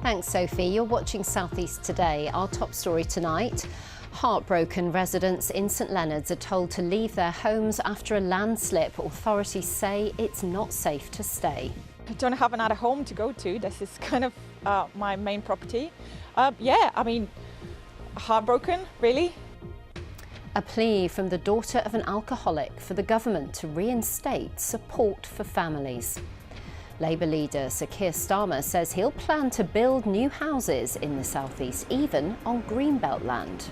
Thanks, Sophie. You're watching South East Today. Our top story tonight. Heartbroken residents in St Leonards are told to leave their homes after a landslip. Authorities say it's not safe to stay. I don't have another home to go to. This is kind of my main property. Yeah, I mean, heartbroken, really. A plea from the daughter of an alcoholic for the government to reinstate support for families. Labour leader Sir Keir Starmer says he'll plan to build new houses in the southeast, even on Greenbelt land.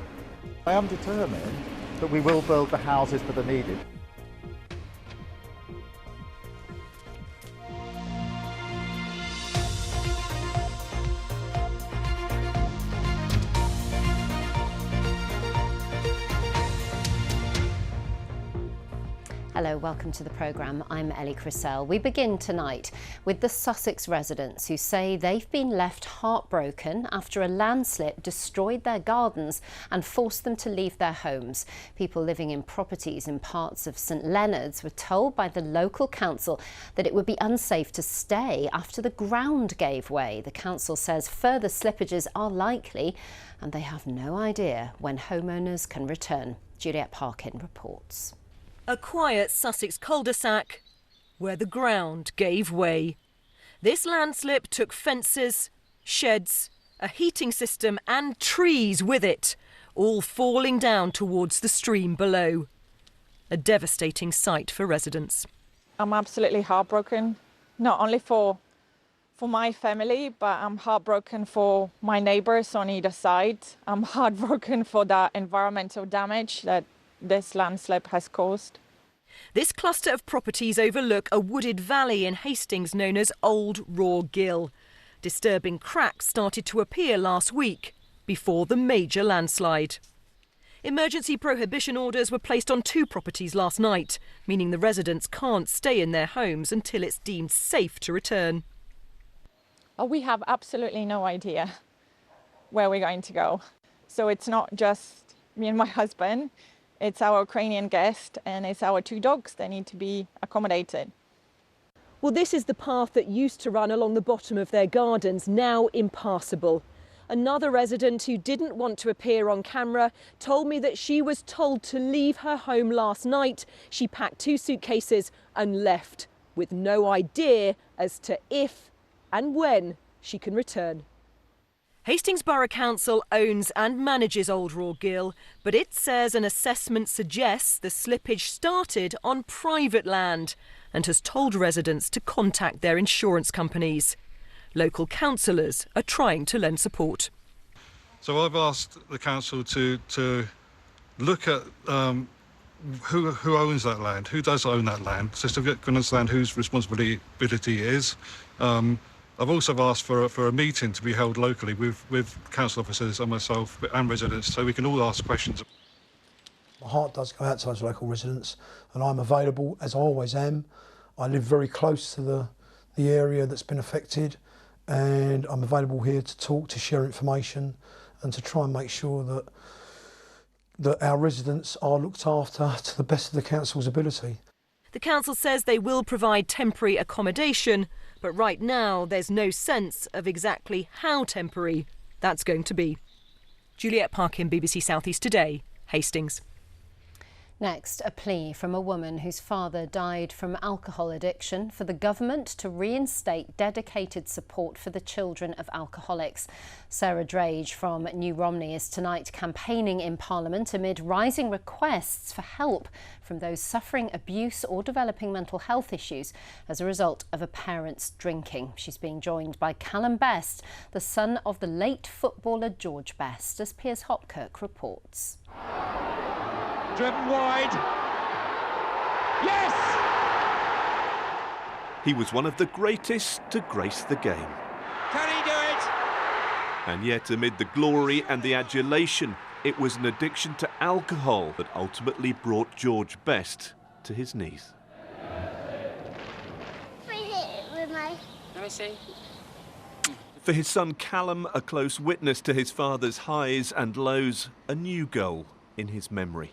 I am determined that we will build the houses that are needed. Hello, welcome to the programme. I'm Ellie Crisell. We begin tonight with the Sussex residents who say they've been left heartbroken after a landslip destroyed their gardens and forced them to leave their homes. People living in properties in parts of St Leonards were told by the local council that it would be unsafe to stay after the ground gave way. The council says further slippages are likely and they have no idea when homeowners can return. Juliet Parkin reports. A quiet Sussex cul-de-sac where the ground gave way. This landslip took fences, sheds, a heating system and trees with it, all falling down towards the stream below. A devastating sight for residents. I'm absolutely heartbroken, not only for my family, but I'm heartbroken for my neighbours on either side. I'm heartbroken for the environmental damage that this landslip has caused. This cluster of properties overlook a wooded valley in Hastings known as Old Raw Gill. Disturbing cracks started to appear last week before the major landslide. Emergency prohibition orders were placed on 2 properties last night, meaning the residents can't stay in their homes until it's deemed safe to return. Oh, we have absolutely no idea where we're going to go. So it's not just me and my husband. It's our Ukrainian guest and it's our 2 dogs that need to be accommodated. Well, this is the path that used to run along the bottom of their gardens, now impassable. Another resident who didn't want to appear on camera told me that she was told to leave her home last night. She packed 2 suitcases and left with no idea as to if and when she can return. Hastings Borough Council owns and manages Old Raw Gill, but it says an assessment suggests the slippage started on private land and has told residents to contact their insurance companies. Local councillors are trying to lend support. So I've asked the council to look at who owns that land, who does own that land, so to understand whose responsibility is. I've also asked for a meeting to be held locally with council officers and myself and residents so we can all ask questions. My heart does go out to those local residents and I'm available, as I always am. I live very close to the area that's been affected and I'm available here to talk, to share information and to try and make sure that our residents are looked after to the best of the council's ability. The council says they will provide temporary accommodation, but right now there's no sense of exactly how temporary that's going to be. Juliet Parkin, BBC South East Today, Hastings. Next, a plea from a woman whose father died from alcohol addiction for the government to reinstate dedicated support for the children of alcoholics. Sarah Drage from New Romney is tonight campaigning in Parliament amid rising requests for help from those suffering abuse or developing mental health issues as a result of a parent's drinking. She's being joined by Callum Best, the son of the late footballer George Best, as Piers Hopkirk reports. Driven wide. Yes! He was one of the greatest to grace the game. Can he do it? And yet, amid the glory and the adulation, it was an addiction to alcohol that ultimately brought George Best to his knees. Let me see. For his son Callum, a close witness to his father's highs and lows, a new goal in his memory.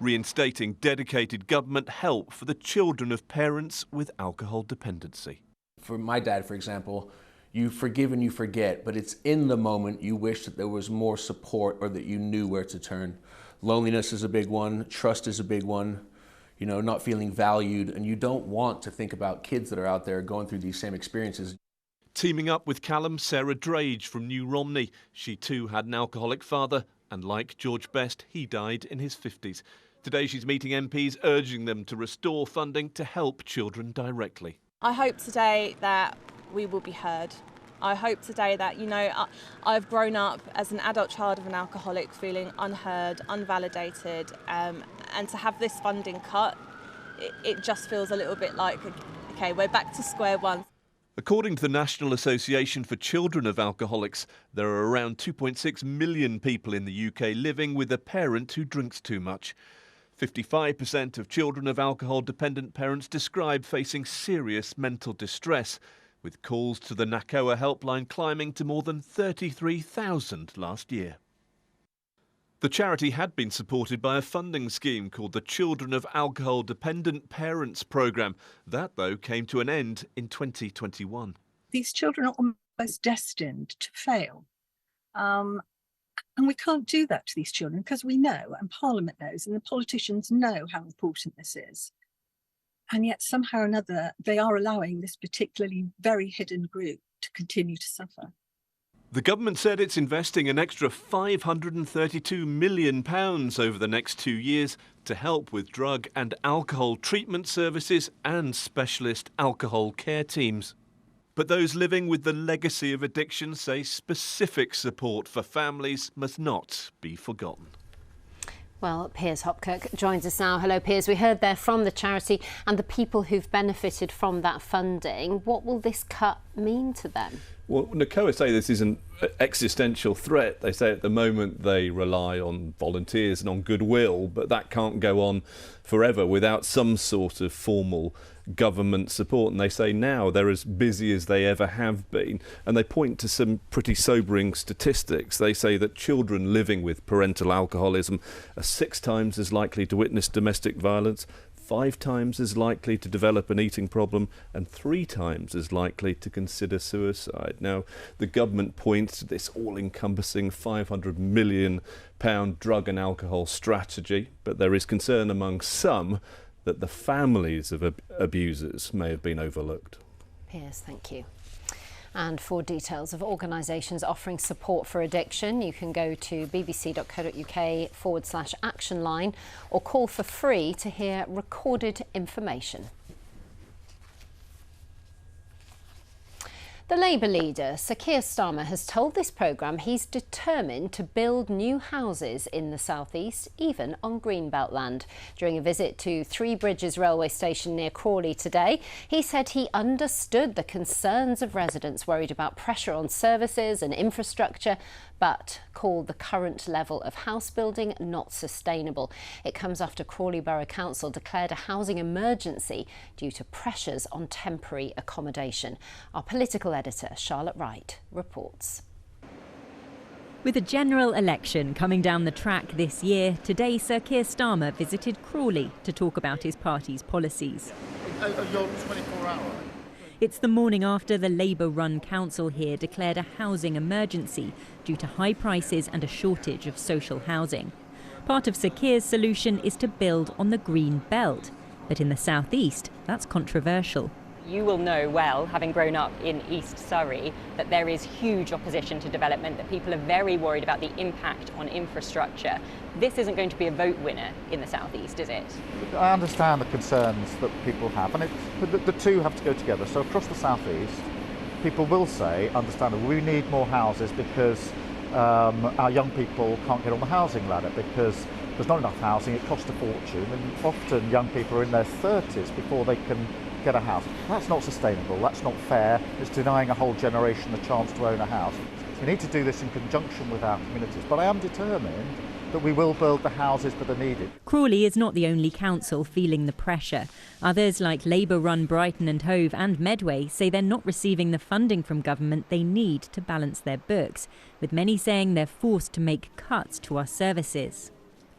Reinstating dedicated government help for the children of parents with alcohol dependency. For my dad, for example, You forgive and you forget, but it's in the moment you wish that there was more support or that you knew where to turn. Loneliness is a big one, trust is a big one, you know, not feeling valued, and you don't want to think about kids that are out there going through these same experiences. Teaming up with Callum, Sarah Drage from New Romney. She too had an alcoholic father, and like George Best, he died in his 50s. Today she's meeting MPs urging them to restore funding to help children directly. I hope today that we will be heard. I hope today that, you know, I've grown up as an adult child of an alcoholic feeling unheard, unvalidated, and to have this funding cut, it just feels a little bit like, okay, we're back to square one. According to the National Association for Children of Alcoholics, there are around 2.6 million people in the UK living with a parent who drinks too much. 55% of children of alcohol-dependent parents describe facing serious mental distress, with calls to the NACOA helpline climbing to more than 33,000 last year. The charity had been supported by a funding scheme called the Children of Alcohol Dependent Parents Programme. That, though, came to an end in 2021. These children are almost destined to fail. And we can't do that to these children because we know, and Parliament knows, and the politicians know how important this is. And yet somehow or another, they are allowing this particularly very hidden group to continue to suffer. The government said it's investing an extra £532 million over the next 2 years to help with drug and alcohol treatment services and specialist alcohol care teams. But those living with the legacy of addiction say specific support for families must not be forgotten. Well, Piers Hopkirk joins us now. Hello, Piers. We heard there from the charity and the people who've benefited from that funding. What will this cut mean to them? Well, NACOA say this is an existential threat. They say at the moment they rely on volunteers and on goodwill, but that can't go on forever without some sort of formal government support. And they say now they're as busy as they ever have been. And they point to some pretty sobering statistics. They say that children living with parental alcoholism are 6 times as likely to witness domestic violence, 5 times as likely to develop an eating problem, and 3 times as likely to consider suicide. Now, the government points to this all-encompassing £500 million drug and alcohol strategy, but there is concern among some that the families of abusers may have been overlooked. Piers, thank you. And for details of organisations offering support for addiction, you can go to bbc.co.uk/action line or call for free to hear recorded information. The Labour leader, Sir Keir Starmer, has told this programme he's determined to build new houses in the southeast, even on Greenbelt land. During a visit to Three Bridges railway station near Crawley today, he said he understood the concerns of residents worried about pressure on services and infrastructure, but called the current level of house building not sustainable. It comes after Crawley Borough Council declared a housing emergency due to pressures on temporary accommodation. Our political editor, Charlotte Wright, reports. With a general election coming down the track this year, today Sir Keir Starmer visited Crawley to talk about his party's policies. Your 24-hour? It's the morning after the Labour-run council here declared a housing emergency due to high prices and a shortage of social housing. Part of Sir Keir's solution is to build on the green belt, but in the southeast, that's controversial. You will know well, having grown up in East Surrey, that there is huge opposition to development, that people are very worried about the impact on infrastructure. This isn't going to be a vote winner in the southeast, is it? I understand the concerns that people have, and the two have to go together. So across the southeast, people will say, understandably, we need more houses because our young people can't get on the housing ladder because there's not enough housing, it costs a fortune, and often young people are in their 30s before they can get a house. That's not sustainable, that's not fair, it's denying a whole generation the chance to own a house. We need to do this in conjunction with our communities, but I am determined that we will build the houses that are needed. Crawley is not the only council feeling the pressure. Others like Labour-run Brighton and Hove and Medway say they're not receiving the funding from government they need to balance their books, with many saying they're forced to make cuts to our services.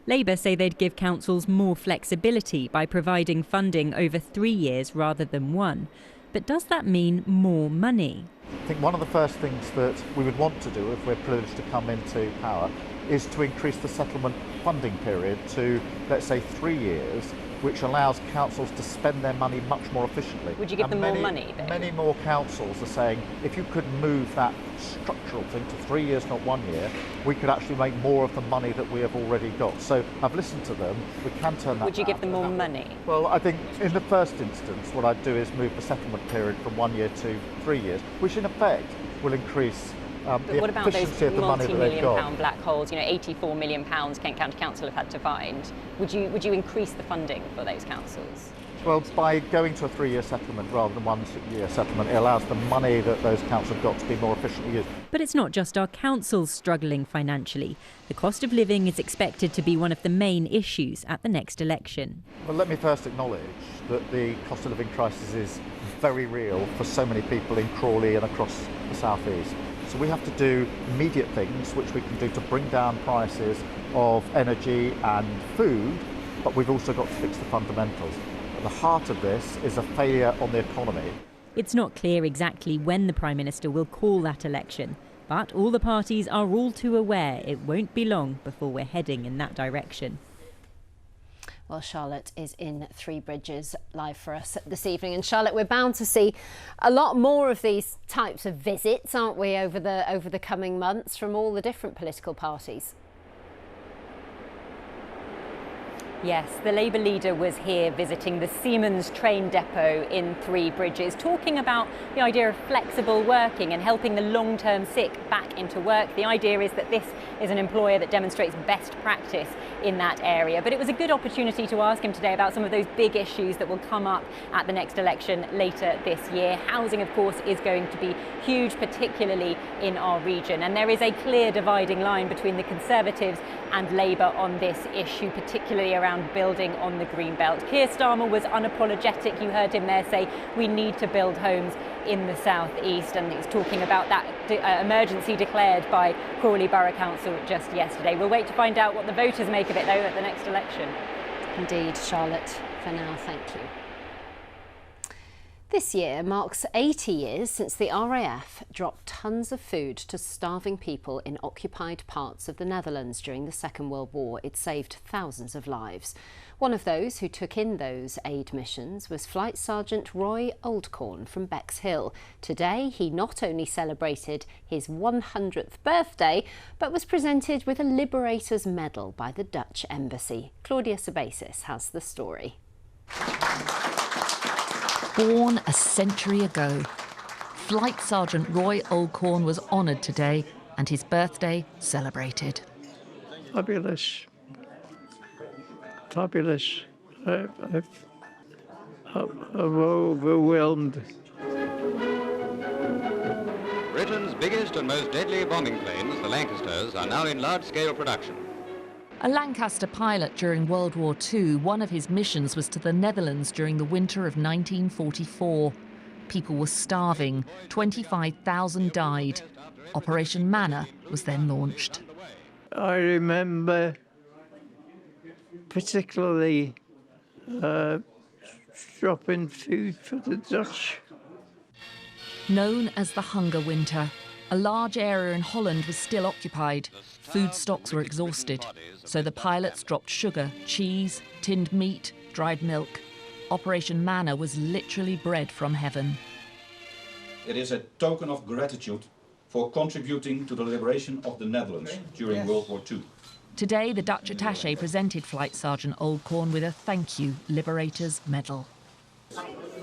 Labour say they'd give councils more flexibility by providing funding over 3 years rather than 1. But does that mean more money? I think one of the first things that we would want to do if we're privileged to come into power is to increase the settlement funding period to, let's say, 3 years, which allows councils to spend their money much more efficiently. Would you give them more money, though? Many more councils are saying if you could move that structural thing to 3 years, not 1 year, we could actually make more of the money that we have already got. So I've listened to them. We can turn that. Would you give them more money? Well, I think in the first instance, what I'd do is move the settlement period from 1 year to 3 years, which in effect will increase but what about those multi-million-pound black holes? You know, £84 million Kent County Council have had to find. Would you increase the funding for those councils? Well, by going to a 3-year settlement rather than 1 year settlement, it allows the money that those councils have got to be more efficiently used. But it's not just our councils struggling financially. The cost of living is expected to be one of the main issues at the next election. Well, let me first acknowledge that the cost of living crisis is very real for so many people in Crawley and across the South East. So we have to do immediate things which we can do to bring down prices of energy and food, but we've also got to fix the fundamentals. At the heart of this is a failure on the economy. It's not clear exactly when the Prime Minister will call that election, but all the parties are all too aware it won't be long before we're heading in that direction. Well, Charlotte is in Three Bridges live for us this evening. And Charlotte, we're bound to see a lot more of these types of visits, aren't we, over the coming months from all the different political parties? Yes, the Labour leader was here visiting the Siemens train depot in Three Bridges, talking about the idea of flexible working and helping the long-term sick back into work. The idea is that this is an employer that demonstrates best practice in that area. But it was a good opportunity to ask him today about some of those big issues that will come up at the next election later this year. Housing, of course, is going to be huge, particularly in our region. And there is a clear dividing line between the Conservatives and Labour on this issue, particularly around building on the green belt. Keir Starmer was unapologetic. You heard him there say we need to build homes in the South East, and he's talking about that emergency declared by Crawley Borough Council just yesterday. We'll wait to find out what the voters make of it, though, at the next election. Indeed, Charlotte. For now, thank you. This year marks 80 years since the RAF dropped tons of food to starving people in occupied parts of the Netherlands during the Second World War. It saved thousands of lives. One of those who took in those aid missions was Flight Sergeant Roy Oldcorn from Bexhill. Today, he not only celebrated his 100th birthday, but was presented with a Liberator's Medal by the Dutch Embassy. Claudia Sabasis has the story. Born a century ago, Flight Sergeant Roy Oldcorn was honoured today and his birthday celebrated. Fabulous. Fabulous. I'm overwhelmed. Britain's biggest and most deadly bombing planes, the Lancasters, are now in large-scale production. A Lancaster pilot during World War II, one of his missions was to the Netherlands during the winter of 1944. People were starving. 25,000 died. Operation Manna was then launched. I remember particularly dropping food for the Dutch. Known as the Hunger Winter, a large area in Holland was still occupied. Food stocks were exhausted, so the pilots dropped sugar, cheese, tinned meat, dried milk. Operation Manna was literally bread from heaven. It is a token of gratitude for contributing to the liberation of the Netherlands during World War II. Today, the Dutch attaché presented Flight Sergeant Oldcorn with a thank you Liberator's Medal.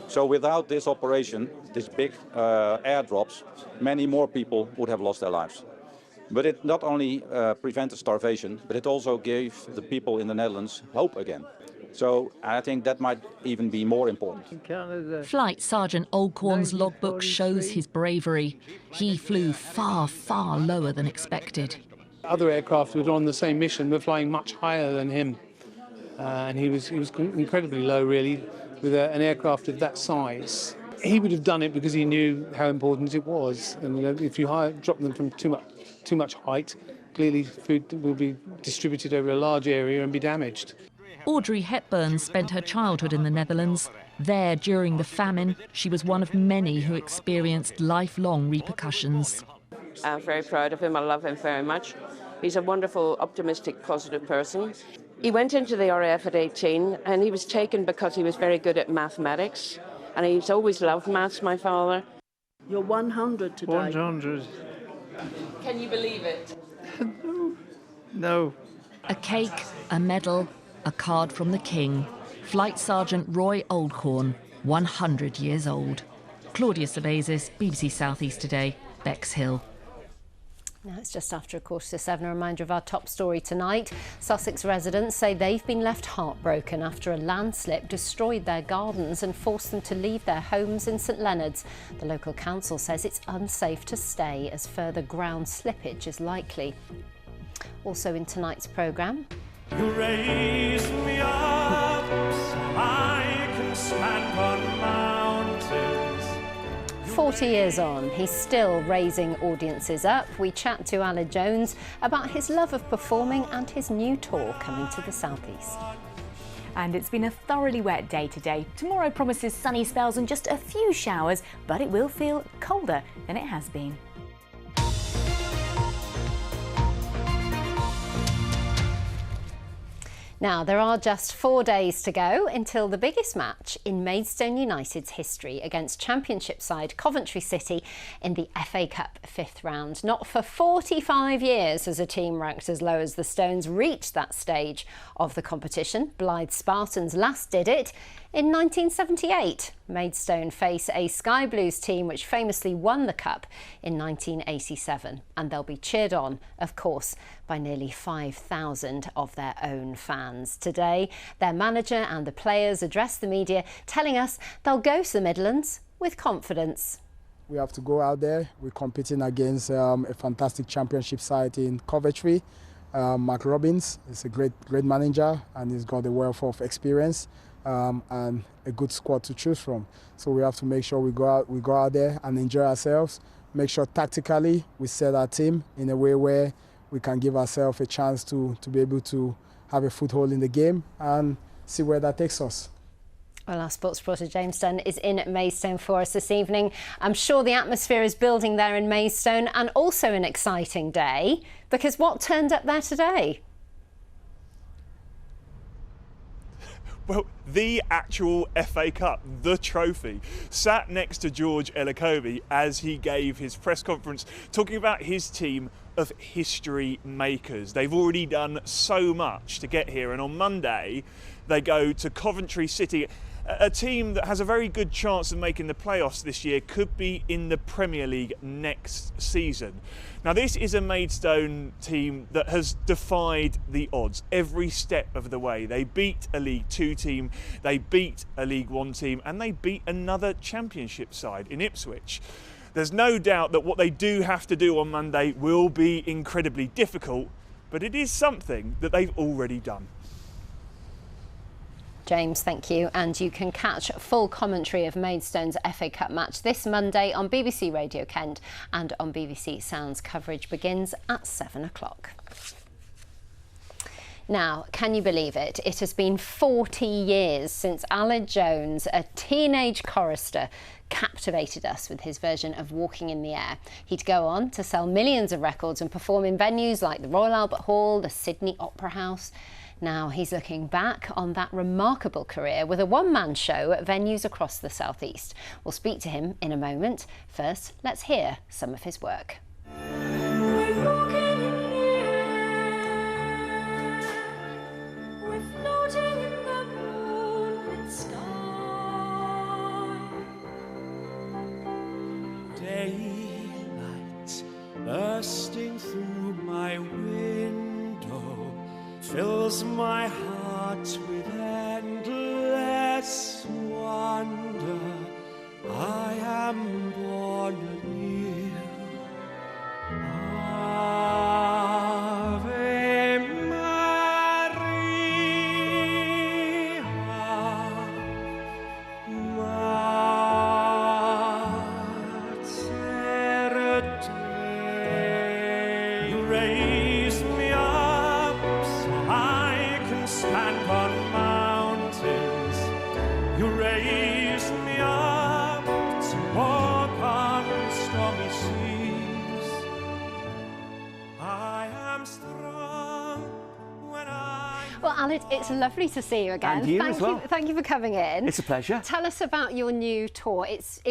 So without this operation, these big airdrops, many more people would have lost their lives. But it not only prevented starvation, but it also gave the people in the Netherlands hope again. So I think that might even be more important. Flight Sergeant Oldcorn's logbook shows hhis bravery. He flew far, far lower than expected. Other aircraft who were on the same mission were flying much higher than him. And he was incredibly low, really, with an aircraft of that size. He would have done it because he knew how important it was. And if you drop them from too much height, clearly food will be distributed over a large area and be damaged. Audrey Hepburn spent her childhood in the Netherlands. There, during the famine, she was one of many who experienced lifelong repercussions. I'm very proud of him. I love him very much. He's a wonderful, optimistic, positive person. He went into the RAF at 18 and he was taken because he was very good at mathematics. And he's always loved maths, my father. You're 100 today. 100. Can you believe it? No. A cake, a medal, a card from the King. Flight Sergeant Roy Oldcorn, 100 years old. Claudia Savezis, BBC South East Today, Bexhill. Now it's just after 7:15. A reminder of our top story tonight. Sussex residents say they've been left heartbroken after a landslip destroyed their gardens and forced them to leave their homes in St Leonard's. The local council says it's unsafe to stay as further ground slippage is likely. Also in tonight's programme. You raise me up so I can stand on mountains. 40 years on, he's still raising audiences up. We chat to Aled Jones about his love of performing and his new tour coming to the southeast. And it's been a thoroughly wet day today. Tomorrow promises sunny spells and just a few showers, but it will feel colder than it has been. Now, there are just 4 days to go until the biggest match in Maidstone United's history against Championship side Coventry City in the FA Cup 5th round. Not for 45 years has a team ranked as low as the Stones reached that stage of the competition. Blythe Spartans last did it in 1978. Maidstone face a Sky Blues team which famously won the Cup in 1987, and they'll be cheered on, of course, by nearly 5,000 of their own fans. Today, their manager and the players addressed the media, telling us they'll go to the Midlands with confidence. We have to go out there. We're competing against a fantastic Championship side in Coventry. Mark Robbins is a great manager, and he's got a wealth of experience. And a good squad to choose from. So we have to make sure we go out there and enjoy ourselves, make sure tactically we set our team in a way where we can give ourselves a chance to be able to have a foothold in the game and see where that takes us. Well, our sports reporter James Dunn is in at Maidstone for us this evening. I'm sure the atmosphere is building there in Maidstone, and also an exciting day, because what turned up there today? Well, the actual FA Cup, the trophy, sat next to George Elokobi as he gave his press conference talking about his team of history makers. They've already done so much to get here, and on Monday they go to Coventry City, a team that has a very good chance of making the playoffs this year, could be in the Premier League next season. Now, this is a Maidstone team that has defied the odds every step of the way. They beat a League 2 team, they beat a League 1 team, and they beat another Championship side in Ipswich. There's no doubt that what they do have to do on Monday will be incredibly difficult, but it is something that they've already done. James, thank you. And you can catch full commentary of Maidstone's FA Cup match this Monday on BBC Radio Kent, and on BBC Sounds. Coverage begins at 7 o'clock. Now, can you believe it? It has been 40 years since Aled Jones, a teenage chorister, captivated us with his version of Walking in the Air. He'd go on to sell millions of records and perform in venues like the Royal Albert Hall, the Sydney Opera House. Now he's looking back on that remarkable career with a one-man show at venues across the southeast. We'll speak to him in a moment. First, let's hear some of his work. Daylight bursting through my window fills my heart with endless wonder. I am born anew. Ave Maria, Mater Dei. You raise me up so I can stand on mountains. You raise Well, Alan, it's lovely to see you again. And you as well. Thank you for coming in. It's a pleasure. Tell us about your new tour. It's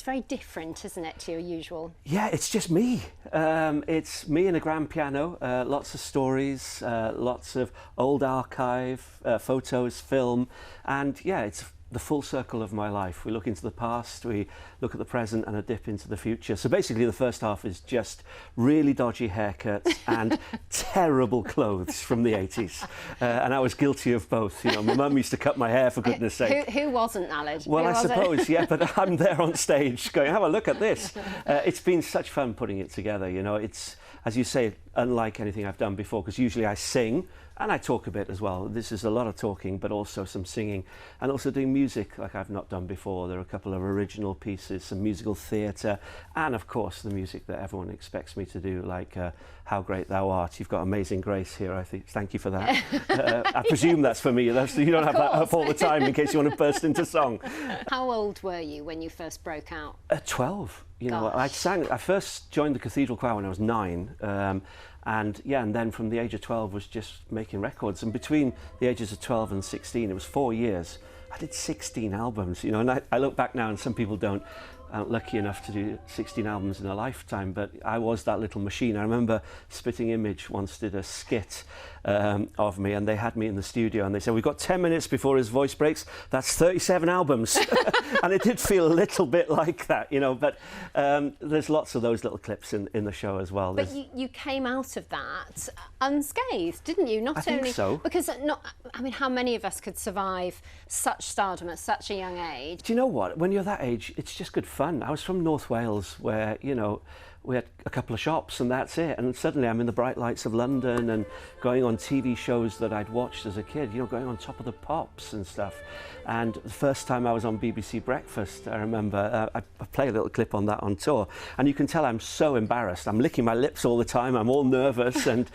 very different, isn't it, to your usual? Yeah, it's just me. It's me and a grand piano, lots of stories, lots of old archive, photos, film, and yeah, it's the full circle of my life. We look into the past, we look at the present and a dip into the future. So basically the first half is just really dodgy haircuts and terrible clothes from the 80s. And I was guilty of both. You know, my mum used to cut my hair, for goodness sake. Who wasn't, Alan? Well, I suppose, yeah, but I'm there on stage going, have a look at this. It's been such fun putting it together, you know. It's, as you say, unlike anything I've done before, because usually I sing and I talk a bit as well. This is a lot of talking, but also some singing, and also doing music like I've not done before. There are a couple of original pieces, some musical theatre, and of course the music that everyone expects me to do, like How Great Thou Art. You've got Amazing Grace here, I think. Thank you for that. I presume that's for me. You don't have that up all the time in case you want to burst into song. How old were you when you first broke out? 12. You know, I first joined the cathedral choir when I was 9. And then from the age of 12 was just making records. And between the ages of 12 and 16, it was 4 years. I did 16 albums, you know, and I look back now and some people aren't lucky enough to do 16 albums in a lifetime, but I was that little machine. I remember Spitting Image once did a skit of me, and they had me in the studio and they said, we've got 10 minutes before his voice breaks, that's 37 albums. And it did feel a little bit like that, you know, but there's lots of those little clips in the show as well. But you came out of that unscathed, didn't you? I think so. Because I mean, how many of us could survive such stardom at such a young age? Do you know what? When you're that age, it's just good fun. I was from North Wales, where, you know, we had a couple of shops and that's it. And suddenly I'm in the bright lights of London and going on TV shows that I'd watched as a kid, you know, going on Top of the Pops and stuff. And the first time I was on BBC Breakfast, I remember, I play a little clip on that on tour. And you can tell I'm so embarrassed. I'm licking my lips all the time. I'm all nervous. And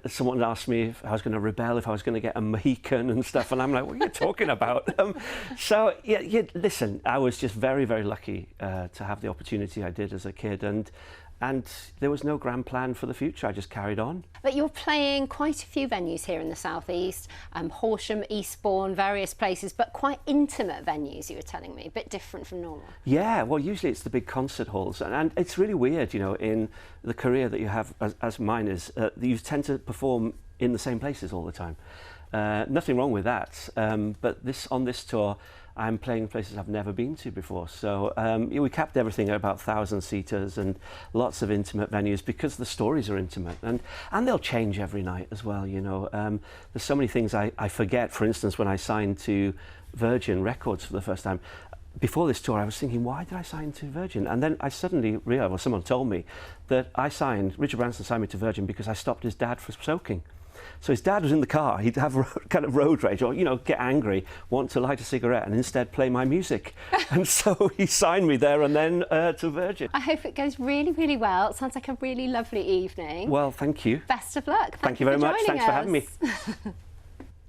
someone asked me if I was going to rebel, if I was going to get a Mohican and stuff. And I'm like, what are you talking about? So, yeah, listen, I was just very, very lucky to have the opportunity I did as a kid. And there was no grand plan for the future. I just carried on. But you're playing quite a few venues here in the southeast, Horsham, Eastbourne, various places, but quite intimate venues, you were telling me, a bit different from normal. Yeah, well, usually it's the big concert halls. And it's really weird, you know, in the career that you have, as mine is, you tend to perform in the same places all the time. Nothing wrong with that. But on this tour, I'm playing places I've never been to before. So we capped everything at about 1,000-seaters and lots of intimate venues because the stories are intimate. And they'll change every night as well, you know. There's so many things I forget. For instance, when I signed to Virgin Records for the first time, before this tour, I was thinking, why did I sign to Virgin? And then I suddenly realised, well, someone told me that Richard Branson signed me to Virgin because I stopped his dad from smoking. So his dad was in the car, he'd have kind of road rage or, you know, get angry, want to light a cigarette and instead play my music. And so he signed me there and then to Virgin. I hope it goes really, really well. It sounds like a really lovely evening. Well, thank you. Best of luck. Thank you very much. Thanks for having me.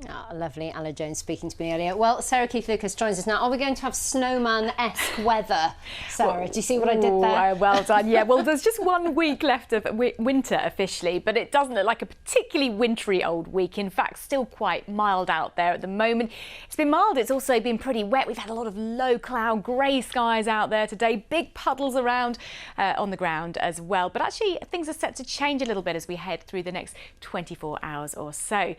Oh, lovely. Alan Jones speaking to me earlier. Well, Sarah Keith-Lucas joins us now. Are we going to have snowman-esque weather, Sarah? Well, do you see what I did there? Well done. Yeah, well, there's just 1 week left of winter officially, but it doesn't look like a particularly wintry old week. In fact, still quite mild out there at the moment. It's been mild. It's also been pretty wet. We've had a lot of low cloud, grey skies out there today. Big puddles around on the ground as well. But actually, things are set to change a little bit as we head through the next 24 hours or so.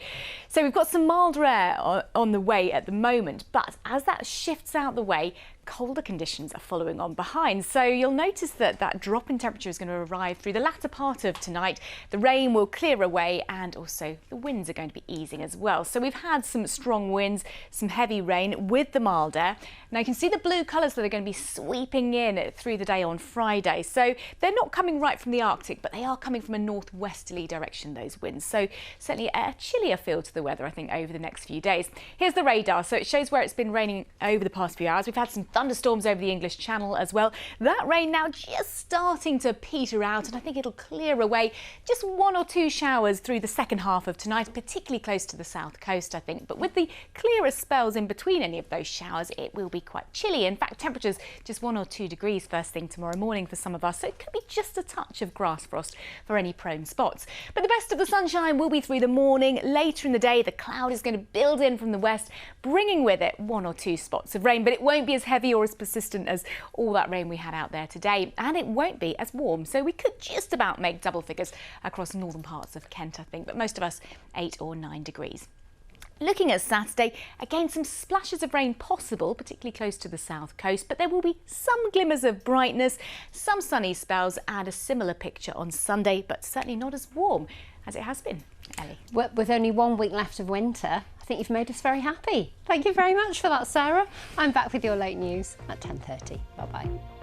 So we've got some milder air on the way at the moment, but as that shifts out the way, colder conditions are following on behind. So you'll notice that drop in temperature is going to arrive through the latter part of tonight. The rain will clear away and also the winds are going to be easing as well. So we've had some strong winds, some heavy rain with the mild air. Now you can see the blue colours that are going to be sweeping in through the day on Friday. So they're not coming right from the Arctic, but they are coming from a northwesterly direction, those winds. So certainly a chillier feel to the weather, I think, over the next few days. Here's the radar. So it shows where it's been raining over the past few hours. We've had some thunderstorms over the English Channel as well. That rain now just starting to peter out, and I think it'll clear away. Just 1 or 2 showers through the second half of tonight, particularly close to the south coast, I think. But with the clearest spells in between any of those showers, it will be quite chilly. In fact, temperatures just 1 or 2 degrees first thing tomorrow morning for some of us, so it could be just a touch of grass frost for any prone spots. But the best of the sunshine will be through the morning. Later in the day, the cloud is going to build in from the west, bringing with it 1 or 2 spots of rain, but it won't be as heavy or as persistent as all that rain we had out there today, and it won't be as warm, so we could just about make double figures across northern parts of Kent, I think, but most of us 8 or 9 degrees. Looking at Saturday, again some splashes of rain possible, particularly close to the south coast, but there will be some glimmers of brightness, some sunny spells, and a similar picture on Sunday, but certainly not as warm as it has been. Ellie. With only 1 week left of winter, I think you've made us very happy. Thank you very much for that, Sarah. I'm back with your late news at 10:30. Bye-bye.